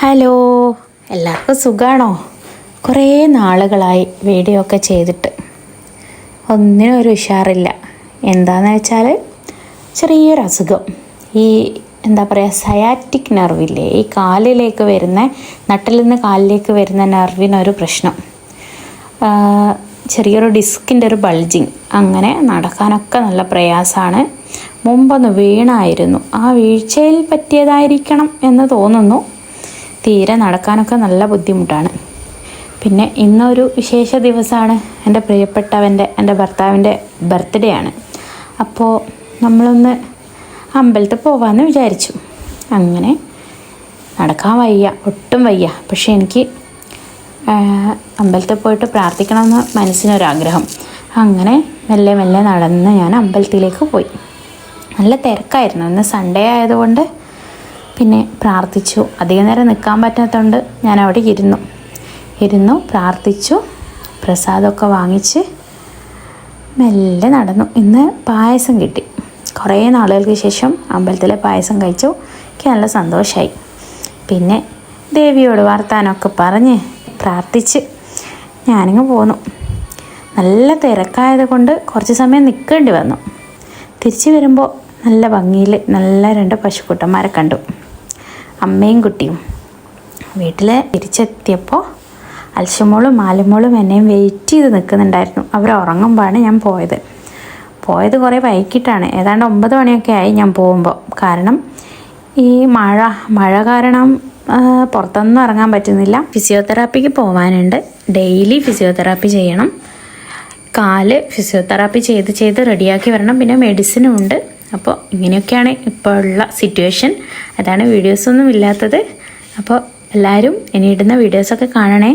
Hello, എല്ലാവർക്കും സുഖമാണോ? കുറേ നാളുകളായി വീഡിയോ ഒക്കെ ചെയ്തിട്ട് ഒന്നിനും ഒരു ഉഷാറില്ല. എന്താണെന്ന് വെച്ചാൽ ചെറിയൊരു അസുഖം, ഈ എന്താ പറയുക, സയാറ്റിക് നെർവില്ലേ, ഈ കാലിലേക്ക് വരുന്ന, നട്ടിൽ നിന്ന് കാലിലേക്ക് വരുന്ന നെർവിനൊരു പ്രശ്നം, ചെറിയൊരു ഡിസ്കിൻ്റെ ഒരു ബൾജിങ്, അങ്ങനെ നടക്കാനൊക്കെ നല്ല പ്രയാസമാണ്. മുമ്പൊന്ന് വീണായിരുന്നു, ആ വീഴ്ചയിൽ പറ്റിയതായിരിക്കണം എന്ന് തോന്നുന്നു. തീരെ നടക്കാനൊക്കെ നല്ല ബുദ്ധിമുട്ടാണ്. പിന്നെ ഇന്നൊരു വിശേഷ ദിവസമാണ്, എൻ്റെ പ്രിയപ്പെട്ടവൻ്റെ, എൻ്റെ ഭർത്താവിൻ്റെ ബർത്ത്ഡേ ആണ്. അപ്പോൾ നമ്മളൊന്ന് അമ്പലത്തിൽ പോകാമെന്ന് വിചാരിച്ചു. അങ്ങനെ നടക്കാൻ വയ്യ, ഒട്ടും വയ്യ. പക്ഷേ എനിക്ക് അമ്പലത്തിൽ പോയിട്ട് പ്രാർത്ഥിക്കണമെന്ന് മനസ്സിനൊരാഗ്രഹം. അങ്ങനെ മെല്ലെ മെല്ലെ നടന്ന് ഞാൻ അമ്പലത്തിലേക്ക് പോയി. നല്ല തിരക്കായിരുന്നു, ഇന്ന് സൺഡേ ആയതുകൊണ്ട്. പിന്നെ പ്രാർത്ഥിച്ചു. അധികം നേരം നിൽക്കാൻ പറ്റാത്തതുകൊണ്ട് ഞാൻ അവിടെ ഇരുന്നു പ്രാർത്ഥിച്ചു. പ്രസാദമൊക്കെ വാങ്ങിച്ച് മെല്ലെ നടന്നു. ഇന്ന് പായസം കിട്ടി. കുറേ നാളുകൾക്ക് ശേഷം അമ്പലത്തിലെ പായസം കഴിച്ചു. എനിക്ക് നല്ല സന്തോഷമായി. പിന്നെ ദേവിയോട് വർത്താനമൊക്കെ പറഞ്ഞ് പ്രാർത്ഥിച്ച് ഞാനിങ്ങ് പോന്നു. നല്ല തിരക്കായത് കൊണ്ട് കുറച്ച് സമയം നിൽക്കേണ്ടി വന്നു. തിരിച്ചു വരുമ്പോൾ നല്ല ഭംഗിയിൽ നല്ല 2 പശുക്കുട്ടന്മാരെ കണ്ടു, അമ്മയും കുട്ടിയും. വീട്ടിൽ തിരിച്ചെത്തിയപ്പോൾ അൽഷമോളും മാലുമോളും എന്നെയും വെയിറ്റ് ചെയ്ത് നിൽക്കുന്നുണ്ടായിരുന്നു. അവർ ഉറങ്ങുമ്പോഴാണ് ഞാൻ പോയത് കുറേ വൈകിട്ടാണ്, ഏതാണ്ട് 9 മണിയൊക്കെ ആയി ഞാൻ പോകുമ്പോൾ. കാരണം ഈ മഴ കാരണം പുറത്തൊന്നും ഇറങ്ങാൻ പറ്റുന്നില്ല. ഫിസിയോതെറാപ്പിക്ക് പോകാനുണ്ട്, ഡെയിലി ഫിസിയോതെറാപ്പി ചെയ്യണം. കാല് ഫിസിയോതെറാപ്പി ചെയ്ത് റെഡിയാക്കി വരണം. പിന്നെ മെഡിസിനും ഉണ്ട്. അപ്പോൾ ഇങ്ങനെയൊക്കെയാണ് ഇപ്പോൾ ഉള്ള സിറ്റുവേഷൻ. അതാണ് വീഡിയോസൊന്നും ഇല്ലാത്തത്. അപ്പോൾ എല്ലാവരും ഇനി ഇടുന്ന വീഡിയോസൊക്കെ കാണണേ.